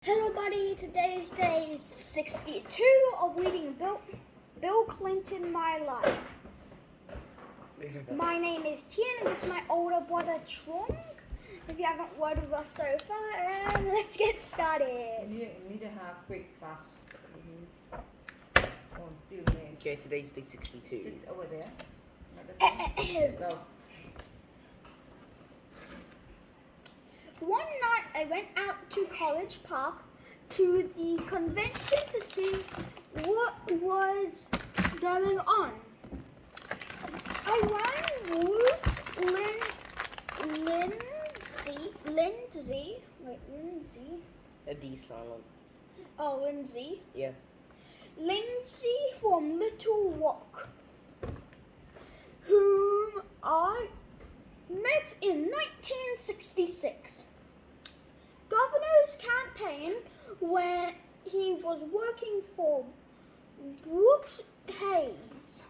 Hello buddy, today's day is 62 of reading Bill Clinton My Life. My name is Tien and this is my older brother Trung. If you haven't word with us so far, let's get started. Need to have quick, fast. Okay, today's day 62. Sit over there. Go. One night I went out to College Park to the convention to see what was going on. I rang Lindsay. A D silent. Oh, Lindsay. Yeah. Lindsay from Little Rock, whom I met in 1966. Governor's campaign when he was working for Brooks Hayes.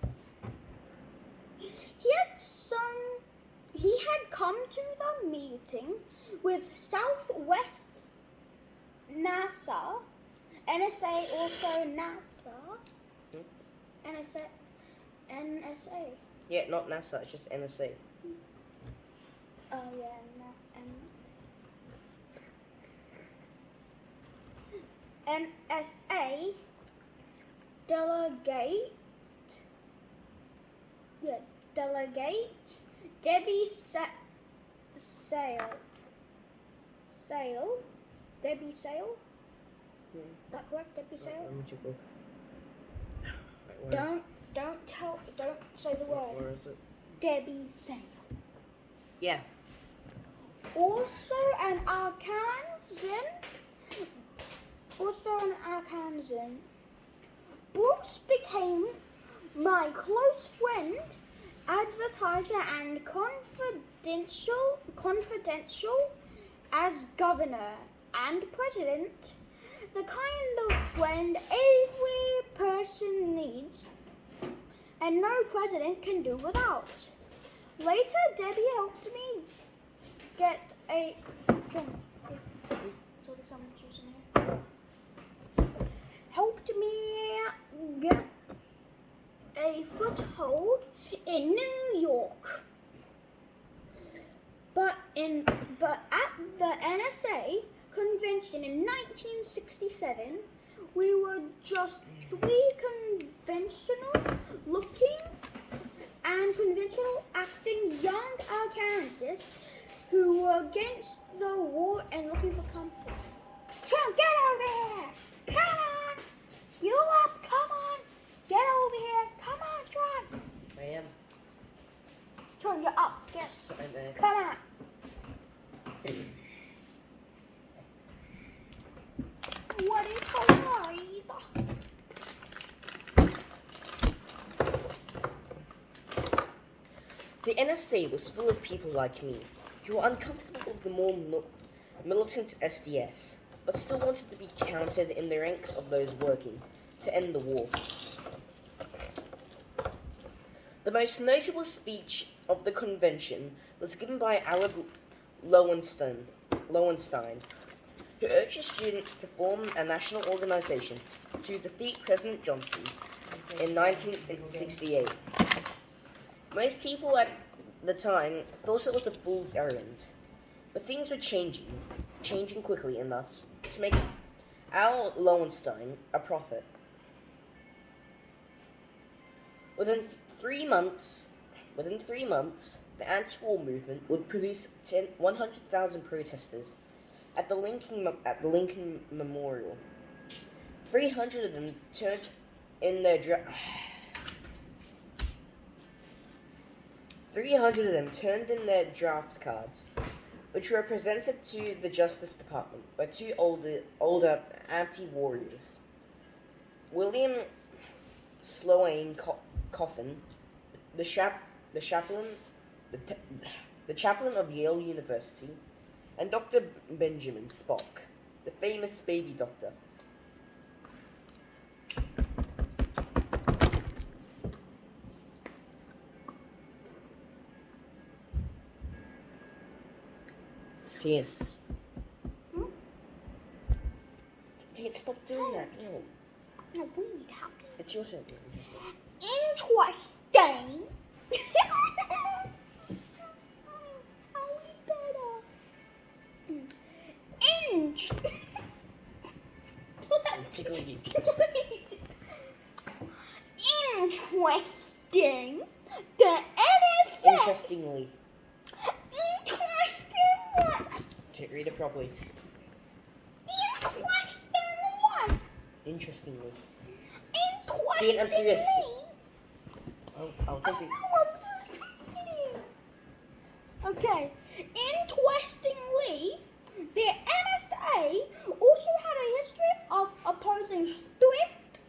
He had come to the meeting with Southwest's NSA, also NASA, NSA. Yeah, not NASA, it's just NSA. Oh yeah, NSA delegate Debbie Sale. Debbie Sale? Is that correct? Debbie Sale? Don't say the word. Where is it? Debbie Sale. Yeah. Also an Arkansan. Brooks became my close friend, advertiser, and confidential as governor and president. The kind of friend every person needs and no president can do without. Later, Debbie helped me get a foothold in New York. But at the NSA convention in 1967, we were just three conventional looking and conventional acting young Arkansans who were against the war and looking for comfort. Trump, get over here! Come on! You up? Come on! Get over here! Come on, Trump! I am. Trump, you're up. Get. Sorry, Come on! What is Hawaii? The NSA was full of people like me, who were uncomfortable with the more militant SDS, but still wanted to be counted in the ranks of those working to end the war. The most notable speech of the convention was given by Alec Lowenstein, who urged the students to form a national organization to defeat President Johnson in 1968. Most people at the time thought it was a fool's errand, but things were changing quickly enough to make Al Lowenstein a prophet. Within 3 months, the anti-war movement would produce 100,000 protesters at the Lincoln Memorial. 300 of them turned in their draft cards, which were presented to the Justice Department by two older anti-warriors, William Sloane Coffin, the chaplain of Yale University, and Dr. Benjamin Spock, the famous baby doctor. Yes. Stop doing that. Ew. No, weed. How can It's your turn. Interesting. interesting? Are we better? I'm tickling you. Interesting. The NSA. Interestingly. Interesting what? Read it properly. Interesting what? Interestingly. Interesting. See, I'm serious. I'll take it. No, I'm just kidding. Okay. Interestingly, the NSA also had a history of opposing strict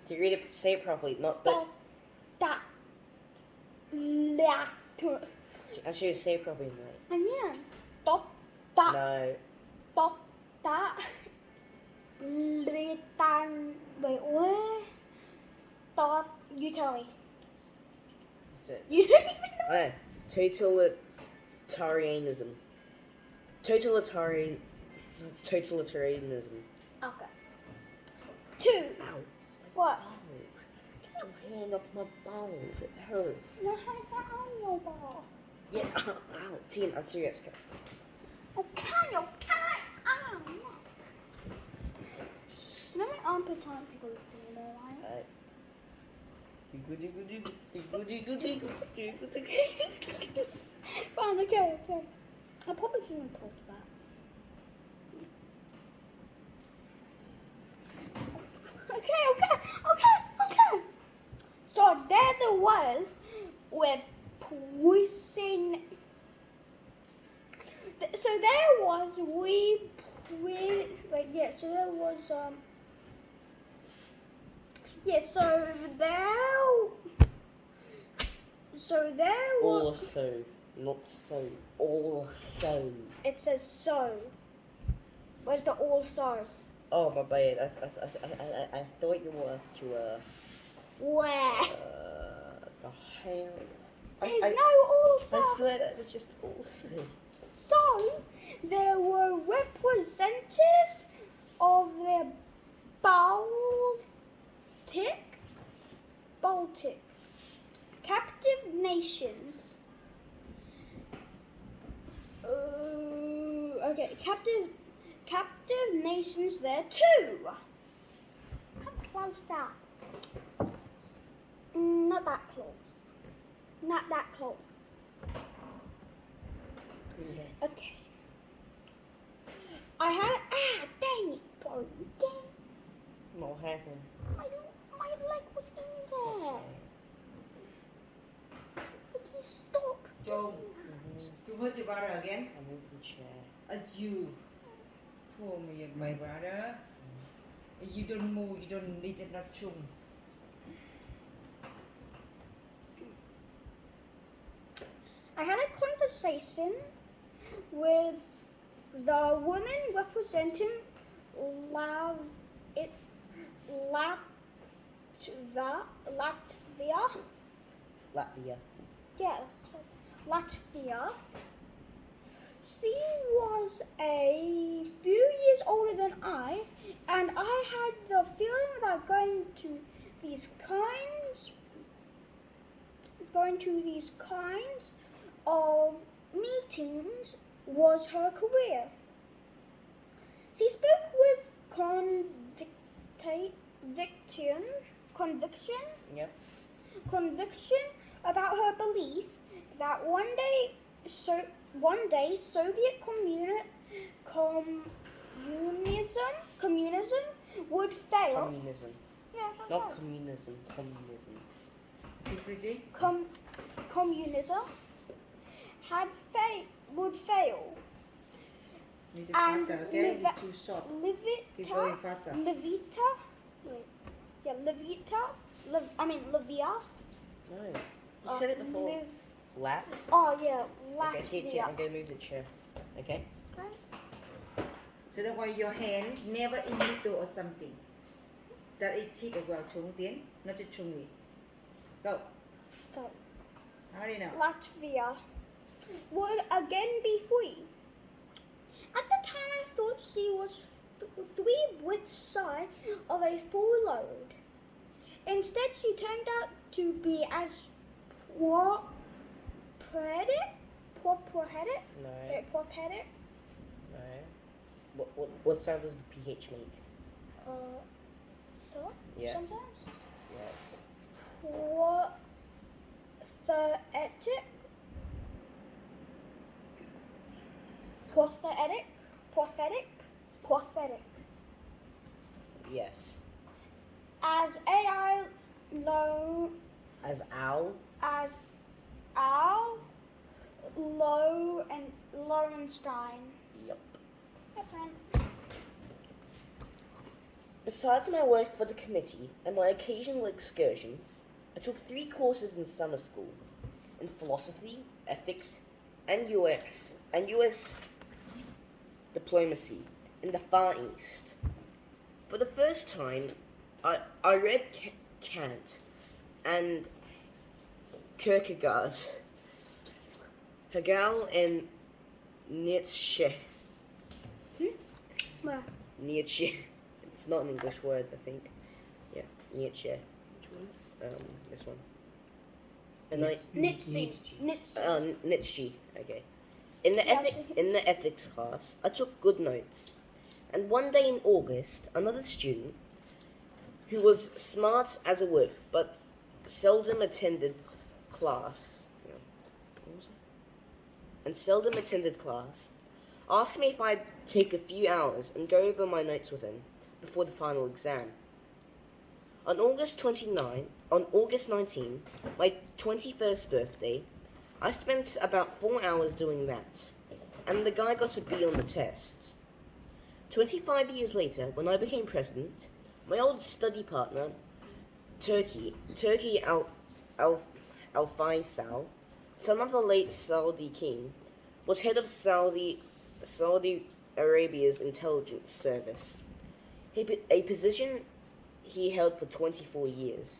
To read it, say it properly. Not the. Actually, say it properly, mate. Again, No. wait, what? You tell me. That's it. You don't even know. Totalitarianism. Totalitarianism. Okay. 2. Ow. What? Balls. Get your hand off my balls. It hurts. No, I ball. Yeah. Ow. Tien, I'm serious. Okay. Let me put time to go to the line. Fine, okay. I probably shouldn't have talked about. Okay. So there was with poison. So there was So there was. Also, not so. Also. It says so. Where's the also? Oh my bad. I thought you were Where? the hell. There's no also. I swear that it's just also. So there were representatives of the Baltic captive nations. Captive nations there too. How close that? Not that close. Yeah. Okay. I had dang it, bro. What happened? My leg was in there. Would you stop? Trung, you hurt your brother again? I'm in some chair. As you pull me, my brother. If you don't move, you don't need it, not Trung. I had a conversation with the woman representing Latvia. Yeah, Latvia. She was a few years older than I, and I had the feeling that going to these kinds of meetings was her career. She spoke with conviction about her belief that one day Soviet communism would fail. Communism. Yeah, that's Not right. communism. Communism. Repeat. Communism would fail. Need to And faster, okay? It's too short. Keep going faster. Levita. No. You said it before. Lat. Oh yeah, Okay, Latvia. I'm gonna move the chair. Okay. So that's why your hand never in middle or something. That is cheek as well, Trung, Tiến. Not just Trung. Go. Oh. How do you know? Latvia would again be free. At the time, I thought she was 3 bricks shy of a full load. Instead, she turned out to be as prophetic. No. Prophetic. No. What sound does the PH make? Thought. Yeah. Sometimes. Yes. Prophetic. Yes. As AI low As owl. as Al Low and Lowenstein. Yep. That's right. Besides my work for the committee and my occasional excursions, I took 3 courses in summer school in philosophy, ethics, and US diplomacy in the Far East. For the first time, I read Kant and Kierkegaard, Hegel, and Nietzsche. Where? Nietzsche. It's not an English word, I think. Yeah, Nietzsche. Which one? This one. And Nietzsche. Nietzsche. Okay. In the ethics class, I took good notes. And one day in August, another student who was smart as a whip but seldom attended class. Asked me if I'd take a few hours and go over my notes with him before the final exam. On August 19, my 21st birthday, I spent about 4 hours doing that, and the guy got a B on the test. 25 years later, when I became president, my old study partner, Turkey Al-Faisal, son of the late Saudi king, was head of Saudi Arabia's intelligence service, a position he held for 24 years.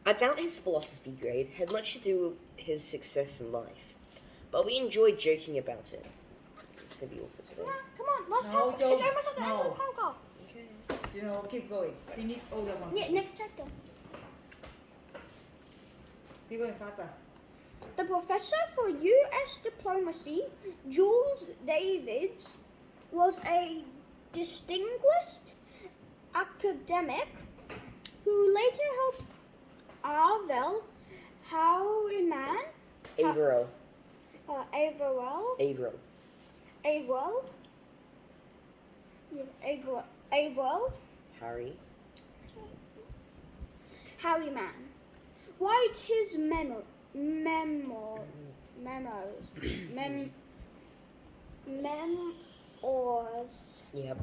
I doubt his philosophy grade had much to do with his success in life, but we enjoyed joking about it. That's going to be all for today. Come on, last No, paragraph. don't. It's almost at the end of No. the paragraph. Okay. You know, keep going. We need older one. Yeah, next chapter. Keep going faster. The professor for U.S. diplomacy, Jules Davids, was a distinguished academic who later helped Arvel Howman Averill. Harry. Harryman write his memoirs. Yep.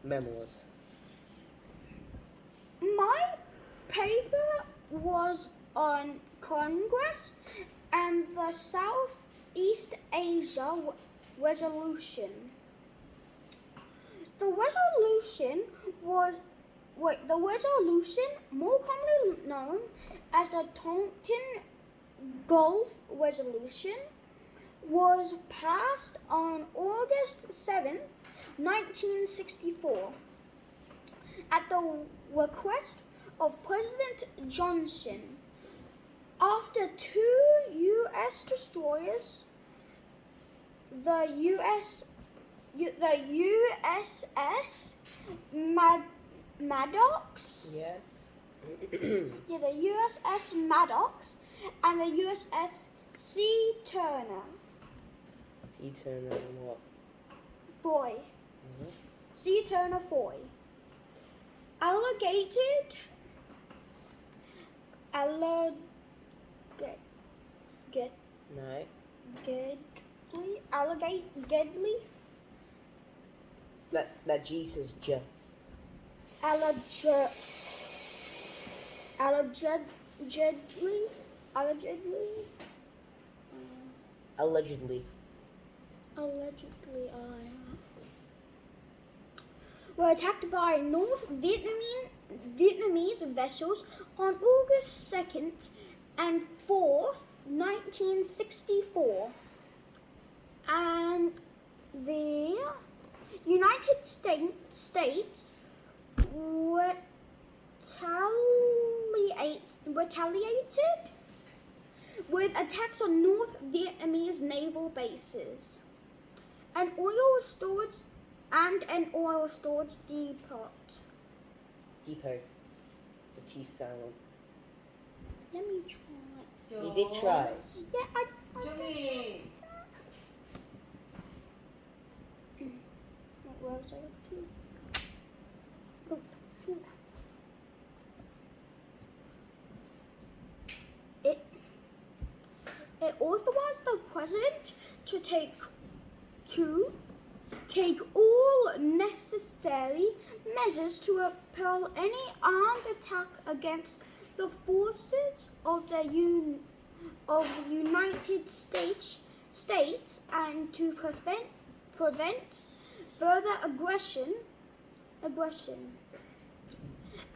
Memoirs. My paper was on Congress and the Southeast Asia resolution. The resolution, more commonly known as the Tonkin Gulf Resolution, was passed on August 7th, 1964, at the request of President Johnson, after 2 U.S. destroyers, the USS Maddox. Yes. Yeah, the USS Maddox and the USS Sea Turner. Sea Turner and what? Foy. Mm-hmm. Sea Turner Foy. Alligated. No. Deadly. That G says J. Allegedly. Allegedly. allegedly were attacked by North Vietnamese vessels on August 2nd and 4th, 1964. And the United States retaliated with attacks on North Vietnamese naval bases and an oil storage depot. Depot. The T silent. Let me try. You did try. Yeah, I Jungi. Where was I up to? Oh, phew. It authorized the president to take all necessary measures to repel any armed attack against the forces of the United States and to prevent further aggression,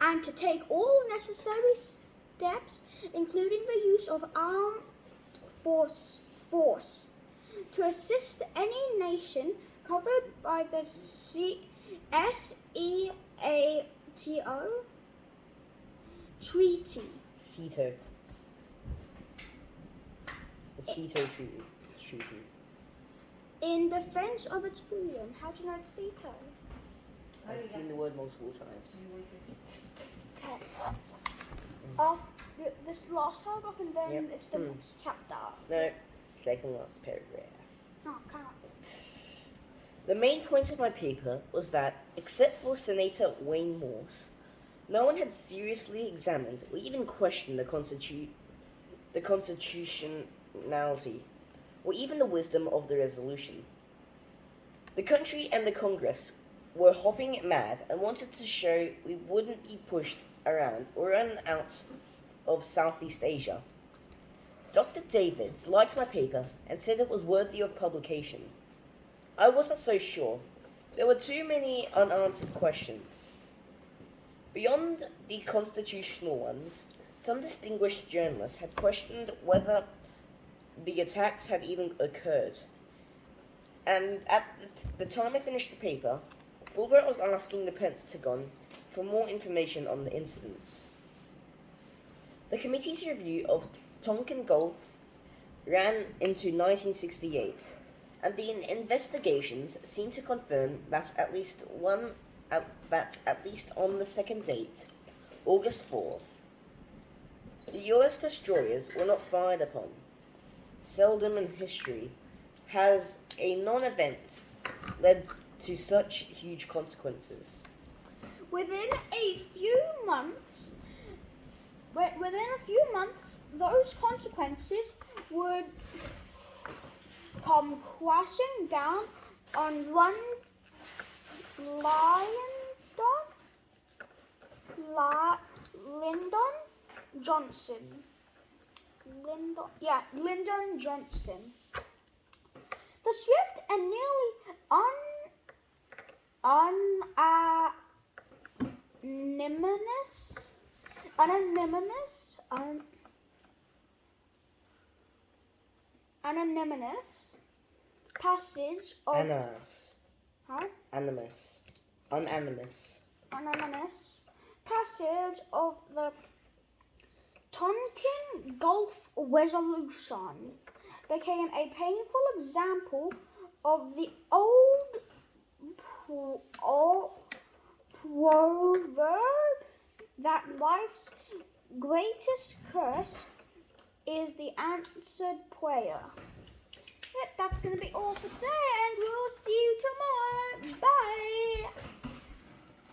and to take all necessary steps, including the use of armed force to assist any nation covered by the SEATO treaty. CETO. The CETO treaty. In defense of its freedom. How do you know it's CETO? I've seen the word multiple times. Okay. After this last paragraph, and then Yep. it's the next chapter. No, second last paragraph. Oh, can't. The main point of my paper was that, except for Senator Wayne Morse, no one had seriously examined or even questioned the constitutionality or even the wisdom of the resolution. The country and the Congress were hopping mad and wanted to show we wouldn't be pushed around or run out of Southeast Asia. Dr. Davids liked my paper and said it was worthy of publication. I wasn't so sure. There were too many unanswered questions. Beyond the constitutional ones, some distinguished journalists had questioned whether the attacks had even occurred. And at the time I finished the paper, Fulbright was asking the Pentagon for more information on the incidents. The committee's review of Tonkin Gulf ran into 1968, and the investigations seem to confirm that at least on the second date, August 4th, the US destroyers were not fired upon. Seldom in history has a non-event led to such huge consequences. Within a few months, those consequences would come crashing down on Lyndon Johnson. The swift and nearly unanimous passage of unanimous passage of the Tonkin Gulf Resolution became a painful example of the old proverb that life's greatest curse is the answered prayer. Yep, that's going to be all for today, and we'll see you tomorrow. Bye!